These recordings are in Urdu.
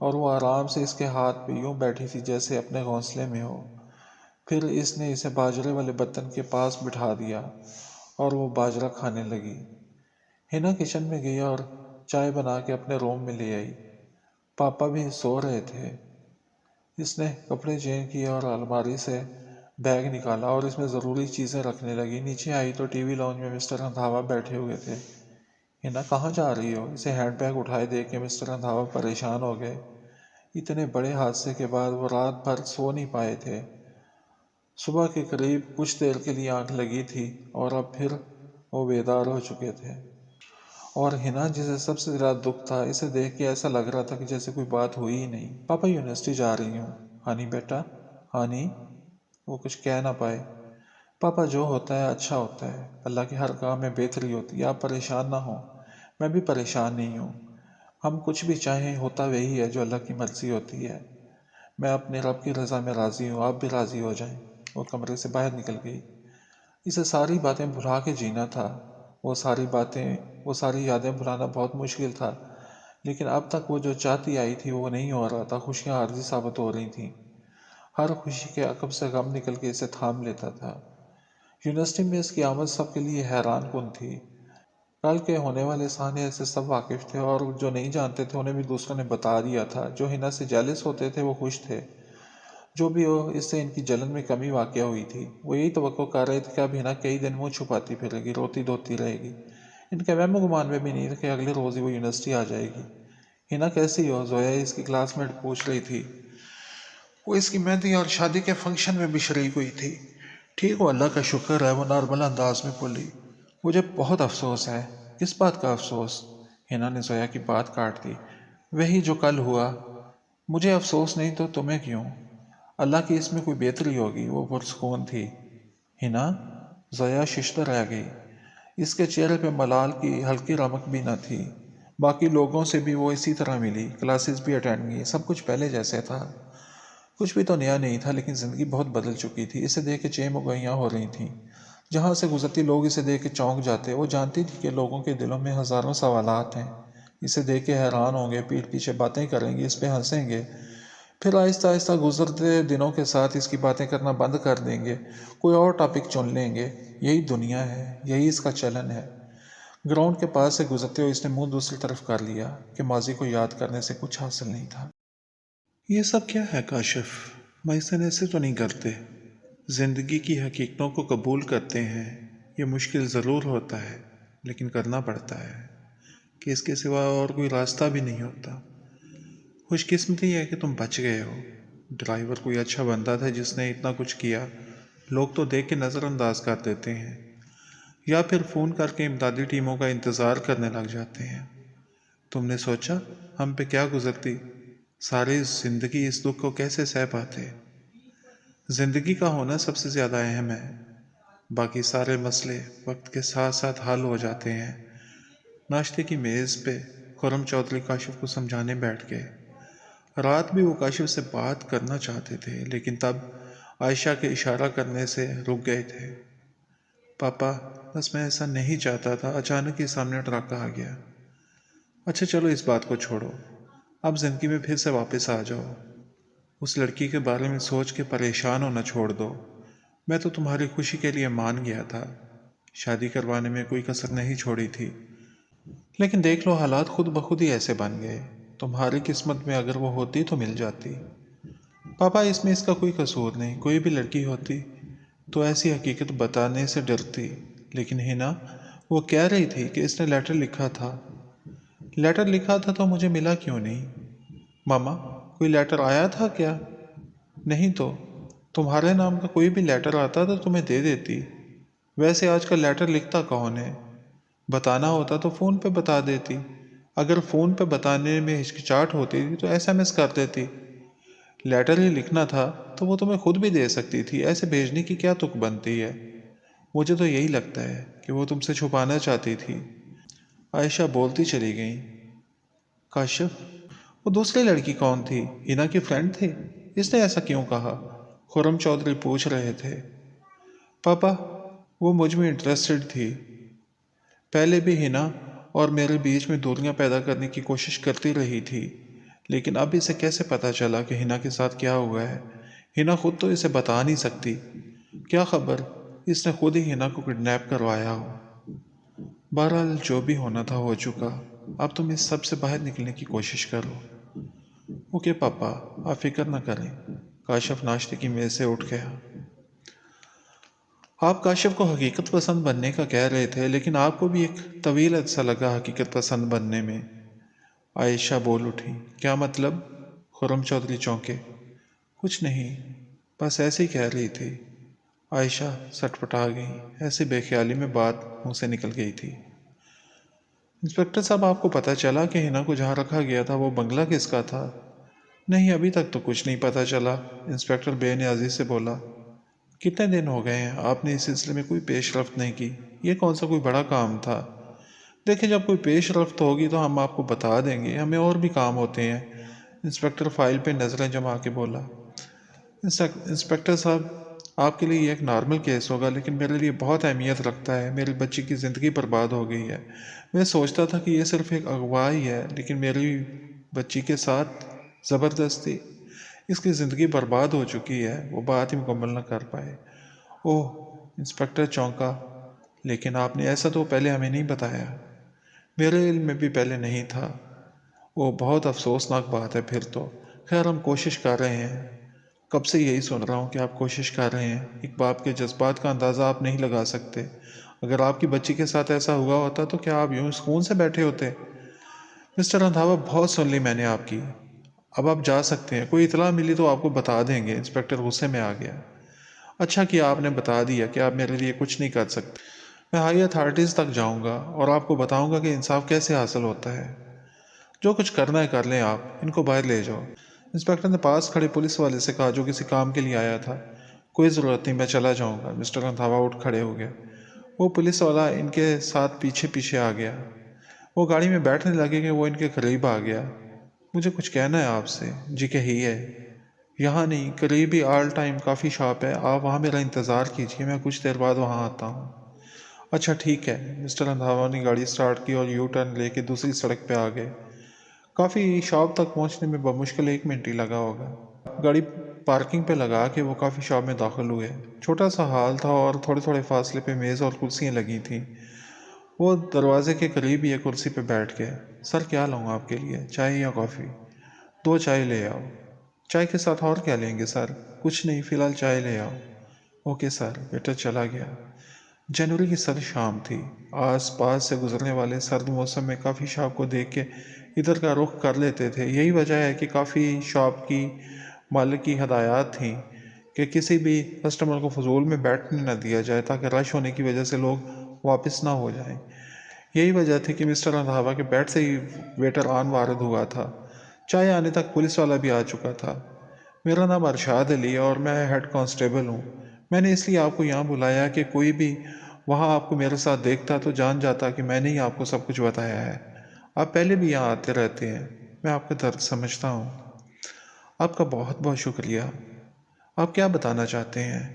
اور وہ آرام سے اس کے ہاتھ پہ یوں بیٹھی تھی جیسے اپنے گھونسلے میں ہو۔ پھر اس نے اسے باجرے والے برتن کے پاس بٹھا دیا اور وہ باجرہ کھانے لگی۔ ہنا کچن میں گئی اور چائے بنا کے اپنے روم میں لے آئی۔ پاپا بھی سو رہے تھے۔ اس نے کپڑے چینج کیے اور الماری سے بیگ نکالا اور اس میں ضروری چیزیں رکھنے لگی۔ نیچے آئی تو ٹی وی لاؤنج میں مسٹر رندھاوا بیٹھے ہوئے تھے۔ ہنا کہاں جا رہی ہو؟ اسے ہینڈ بیگ اٹھائے دیکھ کے مسٹر رندھاوا پریشان ہو گئے۔ اتنے بڑے حادثے کے بعد وہ رات بھر سو نہیں پائے تھے۔ صبح کے قریب کچھ دیر کے لیے آنکھ لگی تھی اور اب پھر وہ بیدار ہو چکے تھے۔ اور ہنا جسے سب سے زیادہ دکھ تھا، اسے دیکھ کے ایسا لگ رہا تھا کہ جیسے کوئی بات ہوئی ہی نہیں۔ پاپا یونیورسٹی جا رہی ہوں۔ ہانی بیٹا، ہانی۔ وہ کچھ کہہ نہ پائے۔ پاپا جو ہوتا ہے اچھا ہوتا ہے، اللہ کے ہر کام میں بہتری ہوتی ہے، آپ پریشان نہ ہوں۔ میں بھی پریشان نہیں ہوں۔ ہم کچھ بھی چاہیں ہوتا وہی ہے جو اللہ کی مرضی ہوتی ہے۔ میں اپنے رب کی رضا میں راضی ہوں، آپ بھی راضی ہو جائیں۔ وہ کمرے سے باہر نکل گئی۔ اسے ساری باتیں بھلا کے جینا تھا۔ وہ ساری یادیں بھلانا بہت مشکل تھا، لیکن اب تک وہ جو چاہتی آئی تھی وہ نہیں ہو رہا تھا۔ خوشیاں عارضی ثابت ہو رہی تھیں۔ ہر خوشی کے عقب سے غم نکل کے اسے تھام لیتا تھا۔ یونیورسٹی میں اس کی آمد سب کے لیے حیران کن تھی۔ کل کے ہونے والے سہانے سے سب واقف تھے اور جو نہیں جانتے تھے انہیں بھی دوسروں نے بتا دیا تھا۔ جو ہنا سے جیلس ہوتے تھے وہ خوش تھے۔ جو بھی ہو، اس سے ان کی جلن میں کمی واقع ہوئی تھی۔ وہ یہی توقع کر رہے تھے کہ اب ہنا کئی دن منہ چھپاتی پھرے گی، روتی دھوتی رہے گی۔ ان کے وہم و گمان میں بھی نہیں تھا کہ اگلے روز ہی وہ یونیورسٹی آ جائے گی۔ ہنا کیسی ہو؟ زویا اس کی کلاس میٹ پوچھ رہی تھی۔ وہ اس کی مہندی اور شادی کے فنکشن میں بھی شریک ہوئی تھی۔ ٹھیک ہو، اللہ کا شکر ہے، وہ نارمل انداز میں بولی۔ مجھے بہت افسوس ہے۔ کس بات کا افسوس؟ ہنا نے زویا کی بات کاٹ دی۔ وہی جو کل ہوا۔ مجھے افسوس نہیں تو تمہیں کیوں؟ اللہ کی اس میں کوئی بہتری ہوگی۔ وہ پرسکون تھی۔ ہنا؟ زویا ششدر رہ گئی۔ اس کے چہرے پہ ملال کی ہلکی رمق بھی نہ تھی۔ باقی لوگوں سے بھی وہ اسی طرح ملی، کلاسز بھی اٹینڈ کی، سب کچھ پہلے جیسے تھا۔ کچھ بھی تو نیا نہیں تھا، لیکن زندگی بہت بدل چکی تھی۔ اسے دیکھ کے چیم گوئیاں ہو رہی تھیں۔ جہاں سے گزرتی لوگ اسے دیکھ کے چونک جاتے۔ وہ جانتی تھی کہ لوگوں کے دلوں میں ہزاروں سوالات ہیں۔ اسے دیکھ کے حیران ہوں گے، پیٹھ پیچھے باتیں کریں گے، اس پہ ہنسیں گے، پھر آہستہ آہستہ گزرتے دنوں کے ساتھ اس کی باتیں کرنا بند کر دیں گے، کوئی اور ٹاپک چن لیں گے۔ یہی دنیا ہے، یہی اس کا چلن ہے۔ گراؤنڈ کے پاس سے گزرتے ہوئے اس نے منہ دوسری طرف کر لیا کہ ماضی کو یاد کرنے سے کچھ حاصل نہیں تھا۔ یہ سب کیا ہے کاشف؟ محسن ایسے تو نہیں کرتے۔ زندگی کی حقیقتوں کو قبول کرتے ہیں۔ یہ مشکل ضرور ہوتا ہے، لیکن کرنا پڑتا ہے، کہ اس کے سوا اور کوئی راستہ بھی نہیں ہوتا۔ خوش قسمتی ہے کہ تم بچ گئے ہو۔ ڈرائیور کوئی اچھا بندہ تھا جس نے اتنا کچھ کیا۔ لوگ تو دیکھ کے نظر انداز کر دیتے ہیں، یا پھر فون کر کے امدادی ٹیموں کا انتظار کرنے لگ جاتے ہیں۔ تم نے سوچا ہم پہ کیا گزرتی؟ ساری زندگی اس دکھ کو کیسے سہ پاتے؟ زندگی کا ہونا سب سے زیادہ اہم ہے۔ باقی سارے مسئلے وقت کے ساتھ ساتھ حل ہو جاتے ہیں۔ ناشتے کی میز پہ خرم چودھری کاشف کو سمجھانے بیٹھ گئے۔ رات بھی وہ کاشف سے بات کرنا چاہتے تھے، لیکن تب عائشہ کے اشارہ کرنے سے رک گئے تھے۔ پاپا، بس میں ایسا نہیں چاہتا تھا، اچانک ہی سامنے ٹرک آ گیا۔ اچھا چلو اس بات کو چھوڑو، اب زندگی میں پھر سے واپس آ جاؤ۔ اس لڑکی کے بارے میں سوچ کے پریشان ہونا چھوڑ دو۔ میں تو تمہاری خوشی کے لیے مان گیا تھا، شادی کروانے میں کوئی کسر نہیں چھوڑی تھی، لیکن دیکھ لو حالات خود بخود ہی ایسے بن گئے۔ تمہاری قسمت میں اگر وہ ہوتی تو مل جاتی۔ پاپا، اس میں اس کا کوئی قصور نہیں۔ کوئی بھی لڑکی ہوتی تو ایسی حقیقت بتانے سے ڈرتی، لیکن ہنا وہ کہہ رہی تھی کہ اس نے لیٹر لکھا تھا۔ لیٹر لکھا تھا تو مجھے ملا کیوں نہیں؟ ماما، کوئی لیٹر آیا تھا کیا؟ نہیں تو تمہارے نام کا کوئی بھی لیٹر آتا تو تمہیں دے دیتی۔ ویسے آج کل لیٹر لکھتا کون ہے؟ بتانا ہوتا تو فون پہ بتا دیتی۔ اگر فون پہ بتانے میں ہچکچاہٹ ہوتی تھی تو ایس ایم ایس کر دیتی۔ لیٹر ہی لکھنا تھا تو وہ تمہیں خود بھی دے سکتی تھی، ایسے بھیجنے کی کیا تک بنتی ہے؟ مجھے تو یہی لگتا ہے کہ وہ تم سے چھپانا چاہتی تھی۔ عائشہ بولتی چلی گئیں۔ کاشف، وہ دوسری لڑکی کون تھی؟ ہنا کی فرینڈ تھی؟ اس نے ایسا کیوں کہا؟ خرم چودھری پوچھ رہے تھے۔ پاپا، وہ مجھ میں انٹرسٹڈ تھی۔ پہلے بھی ہنا اور میرے بیچ میں دوریاں پیدا کرنے کی کوشش کرتی رہی تھی، لیکن اب اسے کیسے پتا چلا کہ ہنا کے ساتھ کیا ہوا ہے؟ ہنا خود تو اسے بتا نہیں سکتی۔ کیا خبر اس نے خود ہی ہنا کو کڈنیپ کروایا ہو۔ بہرحال جو بھی ہونا تھا ہو چکا، اب تم اس سب سے باہر نکلنے کی کوشش کرو۔ اوکے پاپا، آپ فکر نہ کریں۔ کاشف ناشتے کی میز سے اٹھ گیا۔ آپ کاشف کو حقیقت پسند بننے کا کہہ رہے تھے، لیکن آپ کو بھی ایک طویل عرصہ لگا حقیقت پسند بننے میں۔ عائشہ بول اٹھی۔ کیا مطلب؟ خرم چودھری چونکے۔ کچھ نہیں، بس ایسے ہی کہہ رہی تھی۔ عائشہ سٹپٹا گئی، ایسے بے خیالی میں بات منہ سے نکل گئی تھی۔ انسپکٹر صاحب، آپ کو پتہ چلا کہ ہنا کو جہاں رکھا گیا تھا وہ بنگلہ کس کا تھا؟ نہیں، ابھی تک تو کچھ نہیں پتہ چلا، انسپکٹر بے نیازی سے بولا۔ کتنے دن ہو گئے ہیں آپ نے اس سلسلے میں کوئی پیش رفت نہیں کی؟ یہ کون سا کوئی بڑا کام تھا؟ دیکھیں، جب کوئی پیش رفت ہوگی تو ہم آپ کو بتا دیں گے، ہمیں اور بھی کام ہوتے ہیں، انسپکٹر فائل پہ نظریں جما کے بولا۔ انسپکٹر صاحب، آپ کے لیے یہ ایک نارمل کیس ہوگا، لیکن میرے لیے بہت اہمیت رکھتا ہے۔ میری بچی کی زندگی برباد ہو گئی ہے۔ میں سوچتا تھا کہ یہ صرف ایک اغوا ہی ہے، لیکن میری بچی کے ساتھ زبردستی، اس کی زندگی برباد ہو چکی ہے۔ وہ بات ہی مکمل نہ کر پائے۔ اوہ، انسپکٹر چونکا۔ لیکن آپ نے ایسا تو پہلے ہمیں نہیں بتایا۔ میرے علم میں بھی پہلے نہیں تھا۔ وہ بہت افسوسناک بات ہے پھر تو۔ خیر، ہم کوشش کر رہے ہیں۔ کب سے یہی سن رہا ہوں کہ آپ کوشش کر رہے ہیں۔ ایک باپ کے جذبات کا اندازہ آپ نہیں لگا سکتے۔ اگر آپ کی بچی کے ساتھ ایسا ہوا ہوتا تو کیا آپ یوں سکون سے بیٹھے ہوتے؟ مسٹر رندھاوا، بہت سن لی میں نے آپ کی، اب آپ جا سکتے ہیں۔ کوئی اطلاع ملی تو آپ کو بتا دیں گے۔ انسپکٹر غصے میں آ گیا۔ اچھا کیا آپ نے بتا دیا کہ آپ میرے لیے کچھ نہیں کر سکتے۔ میں ہائی اتھارٹیز تک جاؤں گا اور آپ کو بتاؤں گا کہ انصاف کیسے حاصل ہوتا ہے۔ جو کچھ کرنا ہے کر لیں، آپ ان کو باہر لے جاؤ۔ انسپکٹر نے پاس کھڑے پولیس والے سے کہا جو کسی کام کے لیے آیا تھا۔ کوئی ضرورت نہیں، میں چلا جاؤں گا۔ مسٹر رندھاوا اٹھ کھڑے ہو گئے۔ وہ پولیس والا ان کے ساتھ پیچھے پیچھے آ گیا۔ وہ گاڑی میں بیٹھنے لگے کہ وہ ان کے قریب آ گیا۔ مجھے کچھ کہنا ہے آپ سے۔ جی کہیے۔ یہاں نہیں، قریب ہی آل ٹائم کافی شاپ ہے، آپ وہاں میرا انتظار کیجیے، میں کچھ دیر بعد وہاں آتا ہوں۔ اچھا ٹھیک ہے۔ مسٹر رندھاوا نے گاڑی سٹارٹ کی اور یو ٹرن لے کے دوسری سڑک پہ آ گئے۔ کافی شاپ تک پہنچنے میں بمشکل 1 منٹ ہی لگا ہوگا۔ گاڑی پارکنگ پہ لگا کے وہ کافی شاپ میں داخل ہوئے۔ چھوٹا سا ہال تھا اور تھوڑے تھوڑے فاصلے پہ میز اور کرسیاں لگی تھیں۔ وہ دروازے کے قریب ہی ایک کرسی پہ بیٹھ گئے۔ سر، کیا لاؤں آپ کے لیے، چائے یا کافی؟ 2 چائے لے آؤ۔ چائے کے ساتھ اور کیا لیں گے سر؟ کچھ نہیں، فی الحال چائے لے آؤ۔ Okay sir. ویٹر چلا گیا۔ جنوری کی سرد شام تھی۔ آس پاس سے گزرنے والے سرد موسم میں کافی شاپ کو دیکھ کے ادھر کا رخ کر لیتے تھے۔ یہی وجہ ہے کہ کافی شاپ کی مالک کی ہدایات تھیں کہ کسی بھی کسٹمر کو فضول میں بیٹھنے نہ دیا جائے تاکہ رش ہونے کی وجہ سے لوگ واپس نہ ہو جائیں۔ یہی وجہ تھی کہ مسٹر رندھاوا کے بیٹھ سے ہی ویٹر آن وارد ہوا تھا۔ چائے آنے تک پولیس والا بھی آ چکا تھا۔ میرا نام ارشاد علی اور میں ہیڈ کانسٹیبل ہوں۔ میں نے اس لیے آپ کو یہاں بلایا کہ کوئی بھی وہاں آپ کو میرے ساتھ دیکھتا تو جان جاتا کہ میں نے ہی آپ کو سب کچھ بتایا ہے۔ آپ پہلے بھی یہاں آتے رہتے ہیں، میں آپ کا درد سمجھتا ہوں۔ آپ کا بہت بہت شکریہ۔ آپ کیا بتانا چاہتے ہیں؟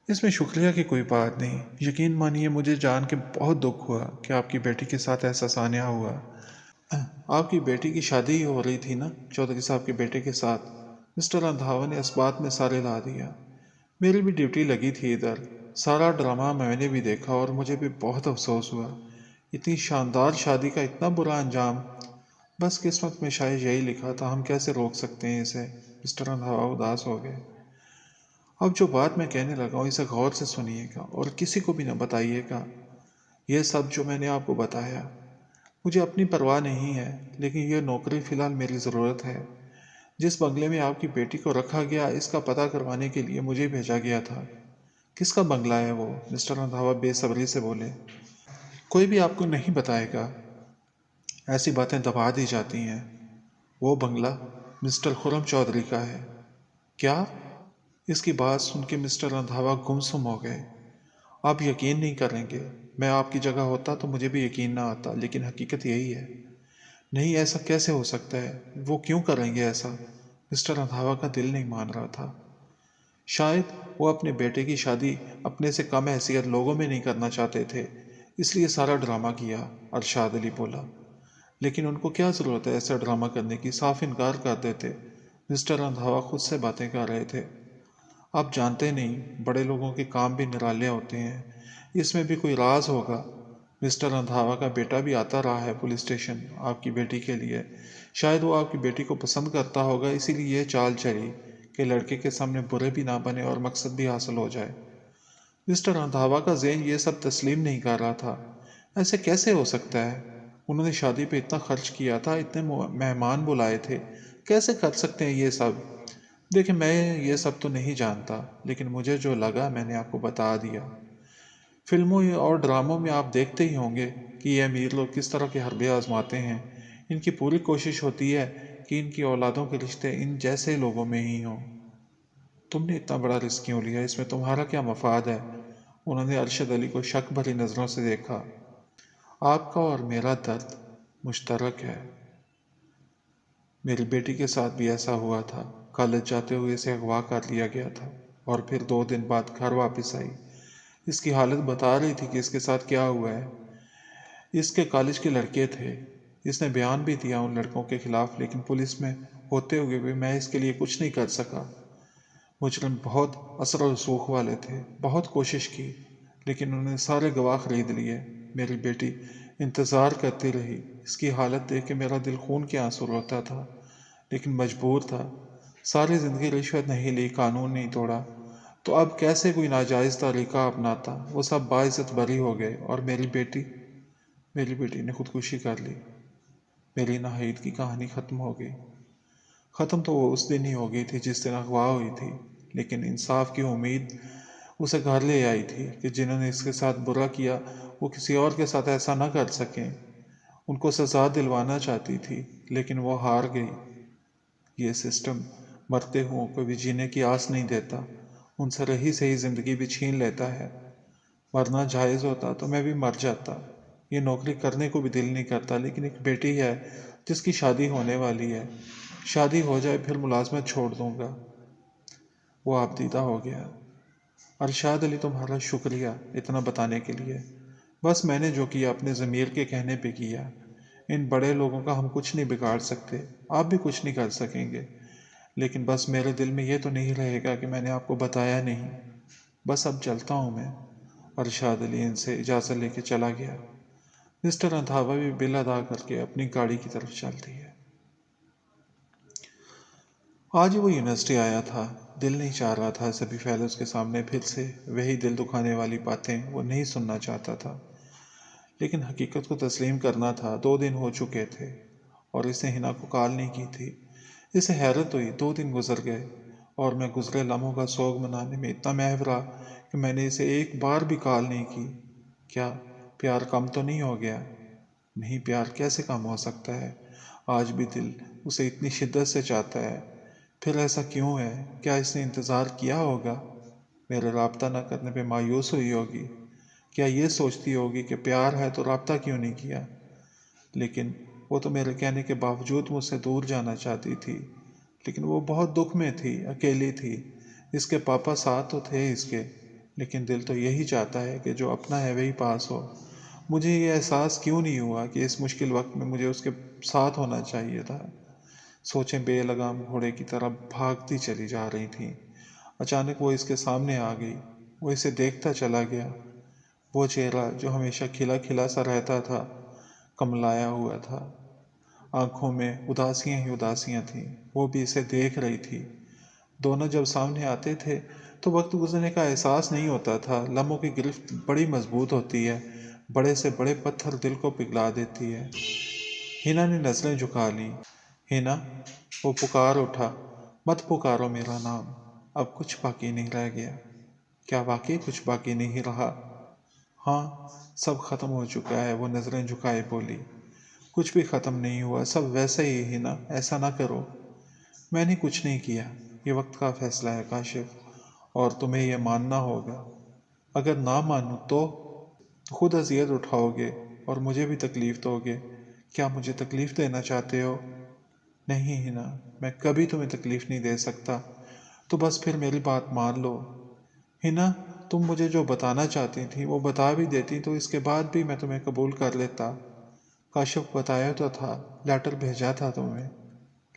اس میں شکریہ کی کوئی بات نہیں۔ یقین مانیے، مجھے جان کے بہت دکھ ہوا کہ آپ کی بیٹی کے ساتھ ایسا سانحہ ہوا۔ آپ کی بیٹی کی شادی ہی ہو رہی تھی نا چودھری صاحب کے بیٹے کے ساتھ؟ مسٹر رندھاوا نے اس بات میں سارے لا دیا۔ میری بھی ڈیوٹی لگی تھی ادھر۔ سارا ڈرامہ میں نے بھی دیکھا اور مجھے بھی بہت افسوس ہوا۔ اتنی شاندار شادی کا اتنا برا انجام۔ بس قسمت میں شاید یہی لکھا تھا، ہم کیسے روک سکتے ہیں اسے؟ مسٹر رندھاوا اداس ہو گئے۔ اب جو بات میں کہنے لگا ہوں اسے غور سے سنیے گا اور کسی کو بھی نہ بتائیے گا۔ یہ سب جو میں نے آپ کو بتایا، مجھے اپنی پرواہ نہیں ہے، لیکن یہ نوکری فی الحال میری ضرورت ہے۔ جس بنگلے میں آپ کی بیٹی کو رکھا گیا اس کا پتہ کروانے کے لیے مجھے بھیجا گیا تھا۔ کس کا بنگلہ ہے وہ؟ مسٹر رندھاوا بے صبری سے بولے۔ کوئی بھی آپ کو نہیں بتائے گا، ایسی باتیں دبا دی جاتی ہیں۔ وہ بنگلہ مسٹر خرم چودھری کا ہے۔ کیا؟ اس کی بات سن کے مسٹر رندھاوا گمسم ہو گئے۔ آپ یقین نہیں کریں گے، میں آپ کی جگہ ہوتا تو مجھے بھی یقین نہ آتا، لیکن حقیقت یہی ہے۔ نہیں، ایسا کیسے ہو سکتا ہے؟ وہ کیوں کریں گے ایسا؟ مسٹر رندھاوا کا دل نہیں مان رہا تھا۔ شاید وہ اپنے بیٹے کی شادی اپنے سے کم حیثیت لوگوں میں نہیں کرنا چاہتے تھے، اس لیے سارا ڈرامہ کیا، ارشاد علی بولا۔ لیکن ان کو کیا ضرورت ہے ایسا ڈرامہ کرنے کی، صاف انکار کر دیتے۔ مسٹر رندھاوا خود سے باتیں کر رہے تھے۔ آپ جانتے نہیں، بڑے لوگوں کے کام بھی نرالے ہوتے ہیں، اس میں بھی کوئی راز ہوگا۔ مسٹر رندھاوا کا بیٹا بھی آتا رہا ہے پولیس اسٹیشن آپ کی بیٹی کے لیے، شاید وہ آپ کی بیٹی کو پسند کرتا ہوگا، اسی لیے یہ چال چلی کہ لڑکے کے سامنے برے بھی نہ بنے اور مقصد بھی حاصل ہو جائے۔ مسٹر رندھاوا کا ذہن یہ سب تسلیم نہیں کر رہا تھا۔ ایسے کیسے ہو سکتا ہے؟ انہوں نے شادی پہ اتنا خرچ کیا تھا، اتنے مہمان بلائے تھے، کیسے کر سکتے ہیں یہ سب؟ دیکھیں، میں یہ سب تو نہیں جانتا، لیکن مجھے جو لگا میں نے آپ کو بتا دیا۔ فلموں اور ڈراموں میں آپ دیکھتے ہی ہوں گے کہ یہ امیر لوگ کس طرح کے حربے آزماتے ہیں۔ ان کی پوری کوشش ہوتی ہے کہ ان کی اولادوں کے رشتے ان جیسے لوگوں میں ہی ہوں۔ تم نے اتنا بڑا رسک کیوں لیا؟ اس میں تمہارا کیا مفاد ہے؟ انہوں نے ارشد علی کو شک بھری نظروں سے دیکھا۔ آپ کا اور میرا درد مشترک ہے۔ میری بیٹی کے ساتھ بھی ایسا ہوا تھا۔ کالج جاتے ہوئے اسے اغوا کر لیا گیا تھا اور پھر 2 دن بعد گھر واپس آئی۔ اس کی حالت بتا رہی تھی کہ اس کے ساتھ کیا ہوا ہے۔ اس کے کالج کے لڑکے تھے۔ اس نے بیان بھی دیا ان لڑکوں کے خلاف، لیکن پولیس میں ہوتے ہوئے بھی میں اس کے لیے کچھ نہیں کر سکا۔ مجرم بہت اثر و رسوخ والے تھے، بہت کوشش کی، لیکن انہوں نے سارے گواہ خرید لیے۔ میری بیٹی انتظار کرتی رہی۔ اس کی حالت دیکھ کے میرا دل خون کے آنسو روتا تھا، لیکن مجبور تھا۔ ساری زندگی رشوت نہیں لی، قانون نہیں توڑا، تو اب کیسے کوئی ناجائز طریقہ اپناتا؟ وہ سب باعزت بری ہو گئے، اور میری بیٹی نے خودکشی کر لی۔ میری ناہید کی کہانی ختم ہو گئی۔ ختم تو وہ اس دن ہی ہو گئی تھی جس دن اغوا ہوئی تھی، لیکن انصاف کی امید اسے گھر لے آئی تھی کہ جنہوں نے اس کے ساتھ برا کیا وہ کسی اور کے ساتھ ایسا نہ کر سکیں۔ ان کو سزا دلوانا چاہتی تھی، لیکن وہ ہار گئی۔ یہ سسٹم مرتے ہوں کو بھی جینے کی آس نہیں دیتا، ان سے رہی سہی زندگی بھی چھین لیتا ہے۔ مرنا جائز ہوتا تو میں بھی مر جاتا۔ یہ نوکری کرنے کو بھی دل نہیں کرتا، لیکن ایک بیٹی ہے جس کی شادی ہونے والی ہے۔ شادی ہو جائے پھر ملازمت چھوڑ دوں گا۔ وہ آپ دیدہ ہو گیا۔ ارشاد علی، تمہارا شکریہ اتنا بتانے کے لیے۔ بس میں نے جو کیا اپنے ضمیر کے کہنے پہ کیا۔ ان بڑے لوگوں کا ہم کچھ نہیں بگاڑ سکتے، آپ بھی کچھ نہیں کر سکیں گے، لیکن بس میرے دل میں یہ تو نہیں رہے گا کہ میں نے آپ کو بتایا نہیں۔ بس اب چلتا ہوں میں۔ ارشاد علی ان سے اجازت لے کے چلا گیا۔ مسٹر رندھاوا بھی بل ادا کر کے اپنی گاڑی کی طرف چلتی ہے۔ آج وہ یونیورسٹی آیا تھا۔ دل نہیں چاہ رہا تھا سبھی فیلوز کے سامنے پھر سے وہی دل دکھانے والی باتیں وہ نہیں سننا چاہتا تھا، لیکن حقیقت کو تسلیم کرنا تھا۔ 2 دن ہو چکے تھے اور اس نے ہنا کو کال نہیں کی تھی۔ اسے حیرت ہوئی، 2 دن گزر گئے اور میں گزرے لمحوں کا سوگ منانے میں اتنا محو رہا کہ میں نے اسے ایک بار بھی کال نہیں کی۔ کیا پیار کم تو نہیں ہو گیا؟ نہیں، پیار کیسے کم ہو سکتا ہے؟ آج بھی دل اسے اتنی شدت سے چاہتا ہے۔ پھر ایسا کیوں ہے؟ کیا اس نے انتظار کیا ہوگا؟ میرے رابطہ نہ کرنے پہ مایوس ہوئی ہوگی؟ کیا یہ سوچتی ہوگی کہ پیار ہے تو رابطہ کیوں نہیں کیا؟ لیکن وہ تو میرے کہنے کے باوجود مجھ سے دور جانا چاہتی تھی۔ لیکن وہ بہت دکھ میں تھی، اکیلی تھی۔ اس کے پاپا ساتھ تو تھے اس کے، لیکن دل تو یہی چاہتا ہے کہ جو اپنا ہے وہی پاس ہو۔ مجھے یہ احساس کیوں نہیں ہوا کہ اس مشکل وقت میں مجھے اس کے ساتھ ہونا چاہیے تھا؟ سوچیں بے لگام گھوڑے کی طرح بھاگتی چلی جا رہی تھیں۔ اچانک وہ اس کے سامنے آ گئی۔ وہ اسے دیکھتا چلا گیا۔ وہ چہرہ جو ہمیشہ کھلا کھلا سا رہتا تھا، کملایا ہوا تھا۔ آنکھوں میں اداسیاں ہی اداسیاں تھیں۔ وہ بھی اسے دیکھ رہی تھی۔ دونوں جب سامنے آتے تھے تو وقت گزرنے کا احساس نہیں ہوتا تھا۔ لمحوں کی گرفت بڑی مضبوط ہوتی ہے، بڑے سے بڑے پتھر دل کو پگھلا دیتی ہے۔ ہنا نے نظریں جھکا لیں۔ ہنا، وہ پکار اٹھا، مت پکارو میرا نام، اب کچھ باقی نہیں رہ گیا۔ کیا واقعی کچھ باقی نہیں رہا؟ ہاں، سب ختم ہو چکا ہے، وہ نظریں جھکائے بولی۔ کچھ بھی ختم نہیں ہوا، سب ویسے ہی ہنا، ایسا نہ کرو۔ میں نے کچھ نہیں کیا، یہ وقت کا فیصلہ ہے کاشف، اور تمہیں یہ ماننا ہوگا۔ اگر نہ مانوں تو خود اذیت اٹھاؤ گے اور مجھے بھی تکلیف دو گے۔ کیا مجھے تکلیف دینا چاہتے ہو؟ نہیں ہنا، میں کبھی تمہیں تکلیف نہیں دے سکتا، تو بس پھر میری بات مان لو۔ ہنا، تم مجھے جو بتانا چاہتی تھی وہ بتا بھی دیتی تو اس کے بعد بھی میں تمہیں قبول کر لیتا۔ کاشف بتایا تو تھا، لیٹر بھیجا تھا تمہیں،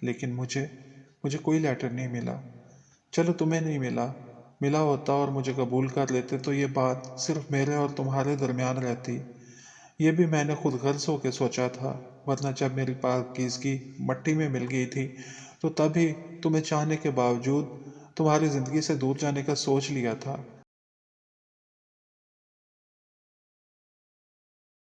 لیکن مجھے کوئی لیٹر نہیں ملا۔ چلو تمہیں نہیں ملا، ملا ہوتا اور مجھے قبول کر لیتے تو یہ بات صرف میرے اور تمہارے درمیان رہتی۔ یہ بھی میں نے خود غرض ہو کے سوچا تھا، ورنہ جب میری پاکیزگی مٹی میں مل گئی تھی تو تب ہی تمہیں چاہنے کے باوجود تمہاری زندگی سے دور جانے کا سوچ لیا تھا۔